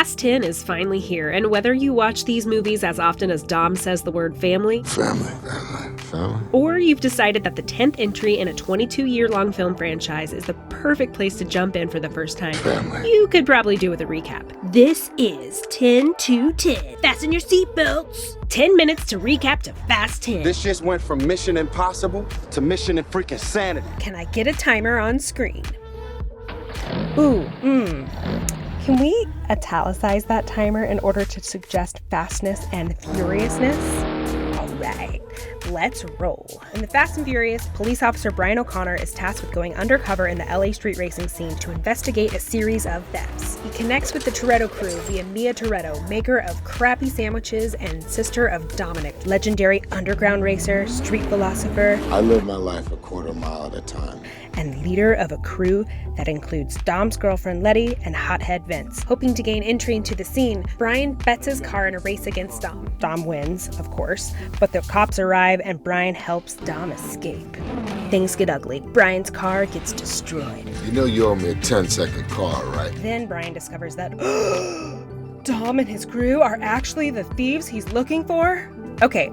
Fast 10 is finally here, and whether you watch these movies as often as Dom says the word family, or you've decided that the 10th entry in a 22-year-long film franchise is the perfect place to jump in for the first time, you could probably do with a recap. This is 10 to 10. Fasten your seatbelts. 10 minutes to recap to Fast 10. This just went from Mission Impossible to Mission and freaking Sanity. Can I get a timer on screen? Can we italicize that timer in order to suggest fastness and furiousness? All right, let's roll. In the Fast and Furious, police officer Brian O'Connor is tasked with going undercover in the LA street racing scene to investigate a series of thefts. He connects with the Toretto crew via Mia Toretto, maker of crappy sandwiches and sister of Dominic, legendary underground racer, street philosopher. I live my life a quarter mile at a time. And leader of a crew that includes Dom's girlfriend Letty and hothead Vince. Hoping to gain entry into the scene, Brian bets his car in a race against Dom. Dom wins, of course, but the cops arrive and Brian helps Dom escape. Things get ugly. Brian's car gets destroyed. You know you owe me a 10-second car, right? Then Brian discovers that Dom and his crew are actually the thieves he's looking for. Okay,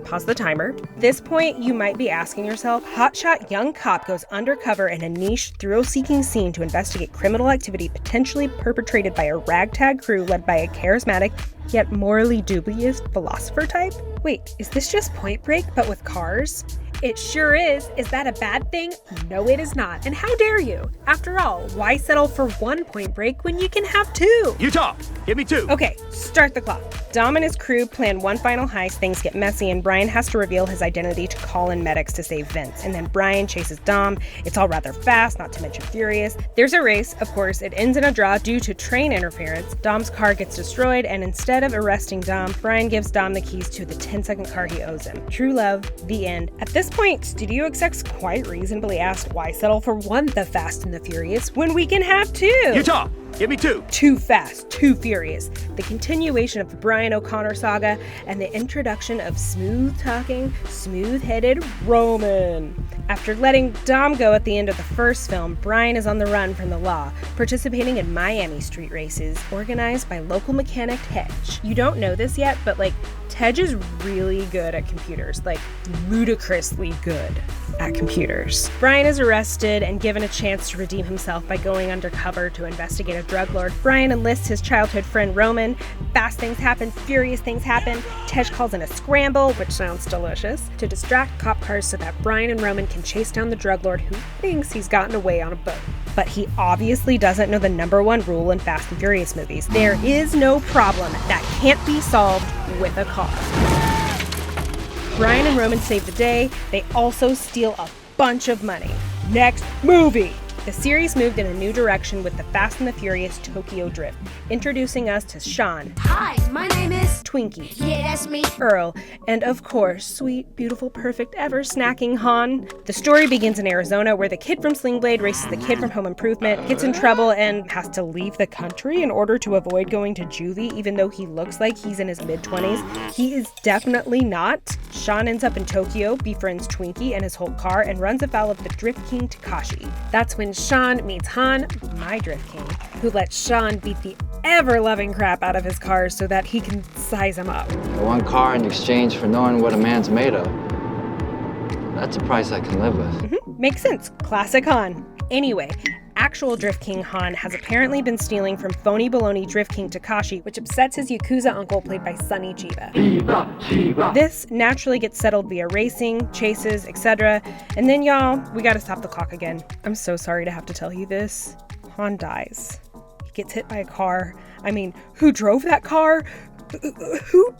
pause the timer. This point, you might be asking yourself, hotshot young cop goes undercover in a niche, thrill-seeking scene to investigate criminal activity potentially perpetrated by a ragtag crew led by a charismatic, yet morally dubious philosopher type? Wait, is this just Point Break, but with cars? It sure is. Is that a bad thing? No, it is not. And how dare you? After all, why settle for one Point Break when you can have two? Utah, give me two. Okay, start the clock. Dom and his crew plan one final heist, things get messy, and Brian has to reveal his identity to call in medics to save Vince. And then Brian chases Dom. It's all rather fast, not to mention furious. There's a race, of course. It ends in a draw due to train interference. Dom's car gets destroyed, and instead of arresting Dom, Brian gives Dom the keys to the 10-second car he owes him. True love, the end. At this point, studio execs quite reasonably asked, why settle for one The Fast and the Furious when we can have two? Utah, give me two. Too Fast, Too Furious. The continuation of the Brian O'Connor saga and the introduction of smooth-talking, smooth-headed Roman. After letting Dom go at the end of the first film, Brian is on the run from the law, participating in Miami street races organized by local mechanic Tej. You don't know this yet, but Tej is really good at computers, ludicrously good at computers. Brian is arrested and given a chance to redeem himself by going undercover to investigate a drug lord. Brian enlists his childhood friend Roman. Fast things happen, furious things happen. Tej calls in a scramble, which sounds delicious, to distract cop cars so that Brian and Roman can chase down the drug lord who thinks he's gotten away on a boat. But he obviously doesn't know the number one rule in Fast and Furious movies. There is no problem that can't be solved with a car. Brian and Roman save the day. They also steal a bunch of money. Next movie! The series moved in a new direction with the Fast and the Furious Tokyo Drift, introducing us to Sean. Hi, my name is Twinkie. Yeah, that's me. Earl, and of course, sweet, beautiful, perfect, ever snacking Han. The story begins in Arizona, where the kid from Sling Blade races the kid from Home Improvement, gets in trouble, and has to leave the country in order to avoid going to juvie, even though he looks like he's in his mid-20s. He is definitely not. Sean ends up in Tokyo, befriends Twinkie and his whole car, and runs afoul of the Drift King Takashi. That's when Sean meets Han, my Drift King, who lets Sean beat the ever-loving crap out of his cars so that he can size him up. One car in exchange for knowing what a man's made of. That's a price I can live with. Makes sense. Classic Han. Anyway, actual Drift King Han has apparently been stealing from phony baloney Drift King Takashi, which upsets his Yakuza uncle played by Sonny Chiba. This naturally gets settled via racing, chases, etc. And then, y'all, we gotta stop the clock again. I'm so sorry to have to tell you this. Han dies. He gets hit by a car. I mean, who drove that car? Who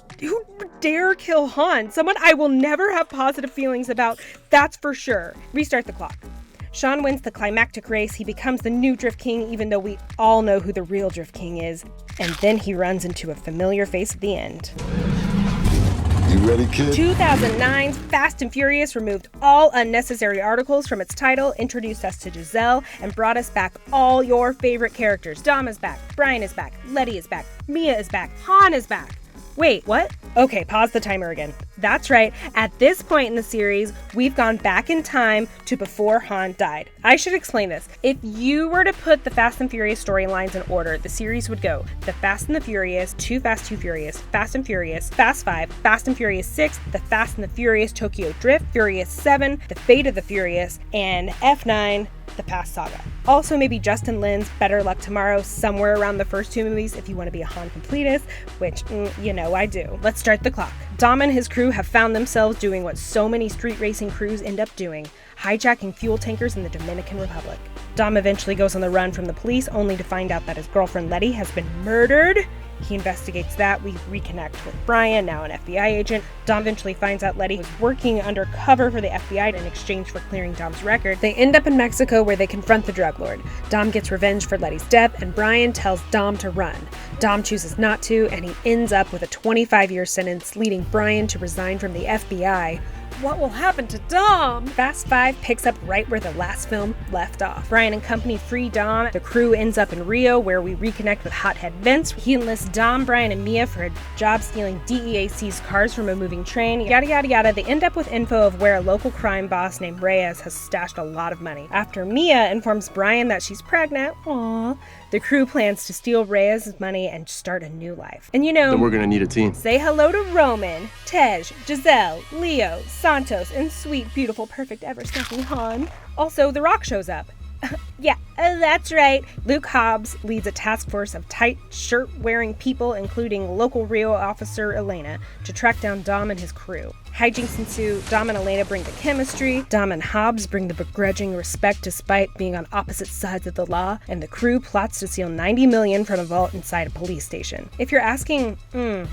dare kill Han? Someone I will never have positive feelings about, that's for sure. Restart the clock. Sean wins the climactic race. He becomes the new Drift King, even though we all know who the real Drift King is. And then he runs into a familiar face at the end. You ready, kid? 2009's Fast and Furious removed all unnecessary articles from its title, introduced us to Giselle, and brought us back all your favorite characters. Dom is back, Brian is back, Letty is back, Mia is back, Han is back. Wait, what? Okay, pause the timer again. That's right, at this point in the series, we've gone back in time to before Han died. I should explain this. If you were to put the Fast and Furious storylines in order, the series would go The Fast and the Furious, Too Fast, Too Furious, Fast and Furious, Fast 5, Fast and Furious 6, The Fast and the Furious Tokyo Drift, Furious 7, The Fate of the Furious, and F9, The Past Saga. Also, maybe Justin Lin's Better Luck Tomorrow somewhere around the first two movies if you want to be a Han completist, which, you know I do. Let's start the clock. Dom and his crew have found themselves doing what so many street racing crews end up doing, hijacking fuel tankers in the Dominican Republic. Dom eventually goes on the run from the police, only to find out that his girlfriend Letty has been murdered. He investigates that. We reconnect with Brian, now an FBI agent. Dom eventually finds out Letty was working undercover for the FBI in exchange for clearing Dom's record. They end up in Mexico where they confront the drug lord. Dom gets revenge for Letty's death, and Brian tells Dom to run. Dom chooses not to, and he ends up with a 25-year sentence, leading Brian to resign from the FBI. What will happen to Dom? Fast 5 picks up right where the last film left off. Brian and company free Dom. The crew ends up in Rio, where we reconnect with Hothead Vince. He enlists Dom, Brian, and Mia for a job stealing DEA seized cars from a moving train. Yada yada yada. They end up with info of where a local crime boss named Reyes has stashed a lot of money. After Mia informs Brian that she's pregnant, the crew plans to steal Reyes' money and start a new life. And you know, Then we're gonna need a team. say hello to Roman, Tej, Giselle, Leo, Santos, and sweet, beautiful, perfect, ever-snuffing Han. Also, The Rock shows up. Yeah, that's right. Luke Hobbs leads a task force of tight shirt-wearing people, including local Rio officer Elena, to track down Dom and his crew. Hijinks ensue. Dom and Elena bring the chemistry. Dom and Hobbs bring the begrudging respect despite being on opposite sides of the law. And the crew plots to steal $90 million from a vault inside a police station. If you're asking,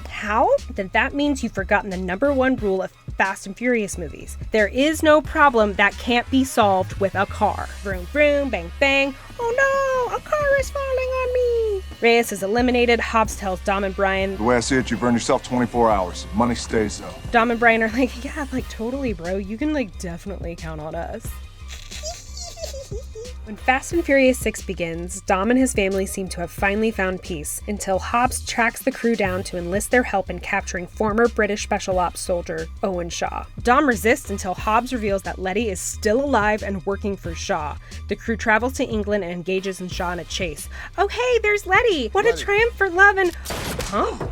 how? Then that means you've forgotten the #1 rule of Fast and Furious movies. There is no problem that can't be solved with a car. Vroom, vroom, bang, bang. Oh no, a car is falling on me. Reyes is eliminated. Hobbs tells Dom and Brian. The way I see it, you've earned yourself 24 hours. Money stays, though. Dom and Brian are like, yeah, like totally, bro. You can like definitely count on us. When Fast and Furious 6 begins, Dom and his family seem to have finally found peace, until Hobbs tracks the crew down to enlist their help in capturing former British Special Ops soldier Owen Shaw. Dom resists until Hobbs reveals that Letty is still alive and working for Shaw. The crew travels to England and engages in Shaw in a chase. Oh hey, there's Letty! What a triumph for love and... Huh?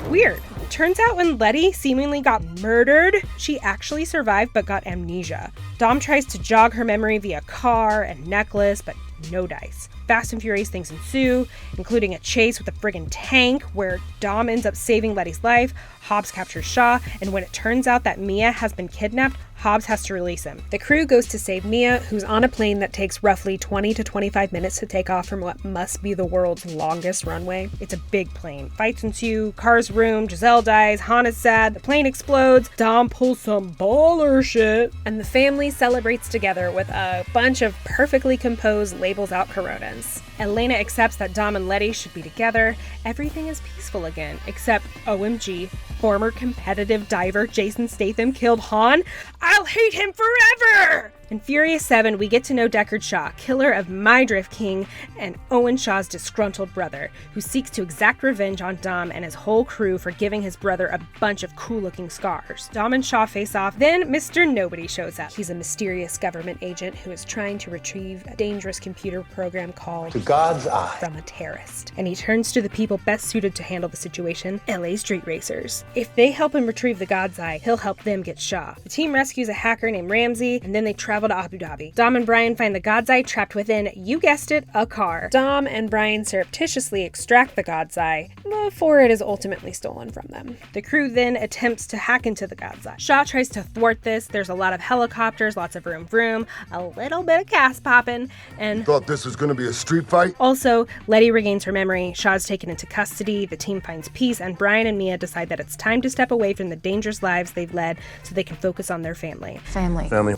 Weird. Turns out when Letty seemingly got murdered, she actually survived but got amnesia. Dom tries to jog her memory via car and necklace, but no dice. Fast and Furious things ensue, including a chase with a friggin' tank where Dom ends up saving Letty's life, Hobbs captures Shaw, and when it turns out that Mia has been kidnapped, Hobbs has to release him. The crew goes to save Mia, who's on a plane that takes roughly 20 to 25 minutes to take off from what must be the world's longest runway. It's a big plane. Fights ensue, cars room, Giselle dies, Han is sad, the plane explodes, Dom pulls some baller shit, and the family celebrates together with a bunch of perfectly composed labels out Coronas. Elena accepts that Dom and Letty should be together. Everything is peaceful again, except OMG, former competitive diver Jason Statham killed Han. I'll hate him forever! In Furious 7, we get to know Deckard Shaw, killer of my Drift King and Owen Shaw's disgruntled brother, who seeks to exact revenge on Dom and his whole crew for giving his brother a bunch of cool-looking scars. Dom and Shaw face off, then Mr. Nobody shows up. He's a mysterious government agent who is trying to retrieve a dangerous computer program called To God's Eye from a terrorist. And he turns to the people best suited to handle the situation, LA street racers. If they help him retrieve the God's Eye, he'll help them get Shaw. The team rescues a hacker named Ramsey, and then they travel to Abu Dhabi. Dom and Brian find the God's Eye trapped within, you guessed it, a car. Dom and Brian surreptitiously extract the God's Eye before it is ultimately stolen from them. The crew then attempts to hack into the God's Eye. Shaw tries to thwart this. There's a lot of helicopters, lots of vroom vroom, a little bit of cast popping, and Thought this was gonna be a street fight? also, Letty regains her memory, Shaw's taken into custody, the team finds peace, and Brian and Mia decide that it's time to step away from the dangerous lives they've led so they can focus on their family. Family. Family.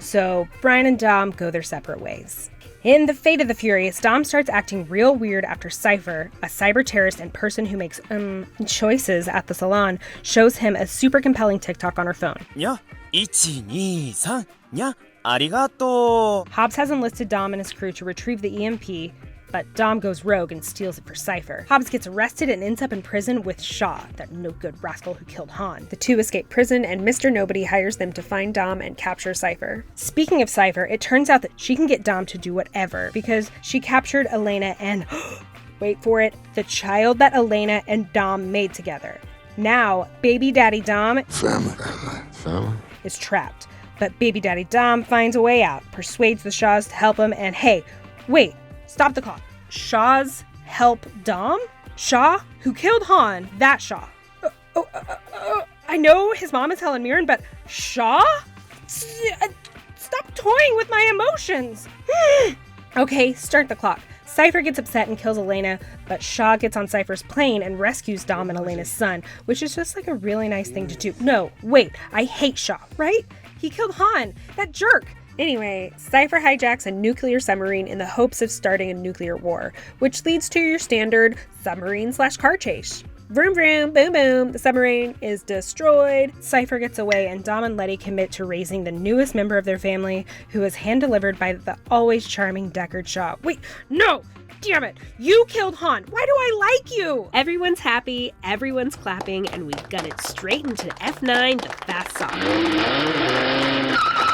So, Brian and Dom go their separate ways. In The Fate of the Furious, Dom starts acting real weird after Cypher, a cyber terrorist and person who makes choices at the salon, shows him a super compelling TikTok on her phone. にゃ、1、2、3、にゃ、ありがとう。Hobbs has enlisted Dom and his crew to retrieve the EMP, but Dom goes rogue and steals it for Cypher. Hobbs gets arrested and ends up in prison with Shaw, that no-good rascal who killed Han. The two escape prison, and Mr. Nobody hires them to find Dom and capture Cypher. Speaking of Cypher, it turns out that she can get Dom to do whatever, because she captured Elena and, wait for it, the child that Elena and Dom made together. Now, baby daddy Dom Family. is trapped. But baby daddy Dom finds a way out, persuades the Shaws to help him, and hey, wait, stop the clock. Shaws help Dom? Shaw? Who killed Han? That Shaw. I know his mom is Helen Mirren, but Shaw? Stop toying with my emotions. Okay, start the clock. Cypher gets upset and kills Elena, but Shaw gets on Cypher's plane and rescues Dom and Elena's son, which is just like a really nice thing to do. No, wait, I hate Shaw, right? He killed Han, that jerk. Anyway, Cypher hijacks a nuclear submarine in the hopes of starting a nuclear war, which leads to your standard submarine/car chase. Vroom vroom, boom boom, the submarine is destroyed. Cypher gets away and Dom and Letty commit to raising the newest member of their family, who is hand-delivered by the always charming Deckard Shaw. Wait, no! Damn it! You killed Han! Why do I like you? Everyone's happy, everyone's clapping, and we've got it straight into F9, the fast saga.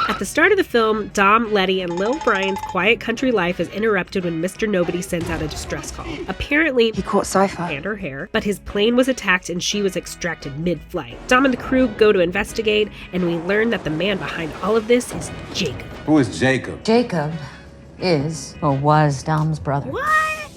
At the start of the film, Dom, Letty, and Lil Brian's quiet country life is interrupted when Mr. Nobody sends out a distress call. Apparently, He caught Cypher. and her hair, but his plane was attacked and she was extracted mid-flight. Dom and the crew go to investigate, and we learn that the man behind all of this is Jacob. Who is Jacob? Jacob is, or was, Dom's brother. What?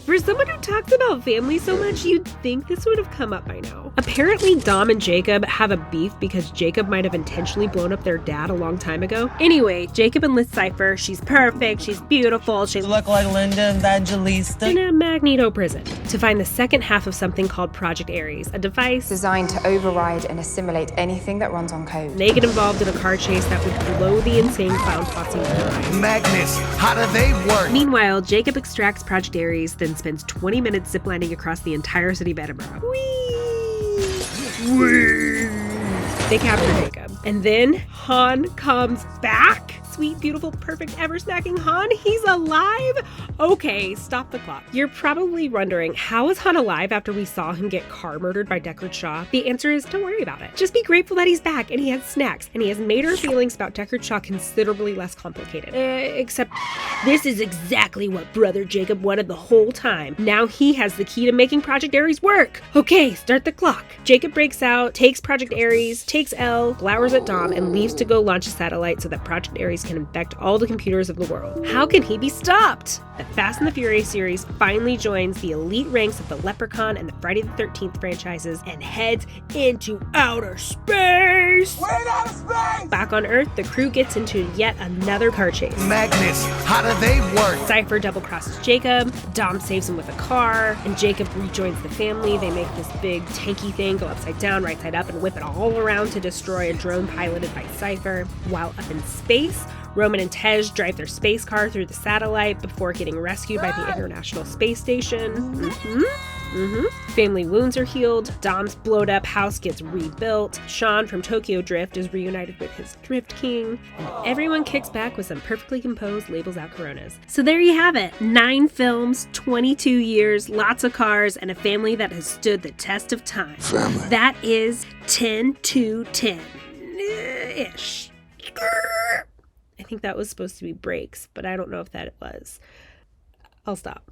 For someone who talks about family so much, you'd think this would have come up by now. Apparently, Dom and Jacob have a beef because Jacob might have intentionally blown up their dad a long time ago. Anyway, Jacob enlists Cypher. She's perfect, she's beautiful, she Look like Linda Evangelista. in a Magneto prison to find the second half of something called Project Ares, a device Designed to override and assimilate anything that runs on code. they get involved in a car chase that would blow the insane clown posse mind. Magnets, how do they work? Meanwhile, Jacob extracts Project Ares, then spends 20 minutes ziplining across the entire city of Edinburgh. Whee! They capture Jacob. And then Han comes back. Sweet, beautiful, perfect, ever-snacking Han, he's alive? Okay, stop the clock. You're probably wondering, how is Han alive after we saw him get car murdered by Deckard Shaw? The answer is, don't worry about it. Just be grateful that he's back and he has snacks, and he has made our feelings about Deckard Shaw considerably less complicated. Except this is exactly what Brother Jacob wanted the whole time. Now he has the key to making Project Ares work. Okay, start the clock. Jacob breaks out, takes Project Ares, takes L, glowers at Dom, and leaves to go launch a satellite so that Project Ares can infect all the computers of the world. How can he be stopped? The Fast and the Furious series finally joins the elite ranks of the Leprechaun and the Friday the 13th franchises and heads into outer space! We're in outer space! Back on Earth, the crew gets into yet another car chase. Magnets, how do they work? Cypher double-crosses Jacob, Dom saves him with a car, and Jacob rejoins the family. They make this big tanky thing go upside down, right side up, and whip it all around to destroy a drone piloted by Cypher. While up in space, Roman and Tej drive their space car through the satellite before getting rescued by the International Space Station. Family wounds are healed. Dom's blowed up house gets rebuilt. Sean from Tokyo Drift is reunited with his Drift King. And everyone kicks back with some perfectly composed labels out Coronas. So there you have it. 9 films, 22 years, lots of cars, and a family that has stood the test of time. Family. That is 10 to 10-ish. I think that was supposed to be breaks, but I don't know if that it was. I'll stop.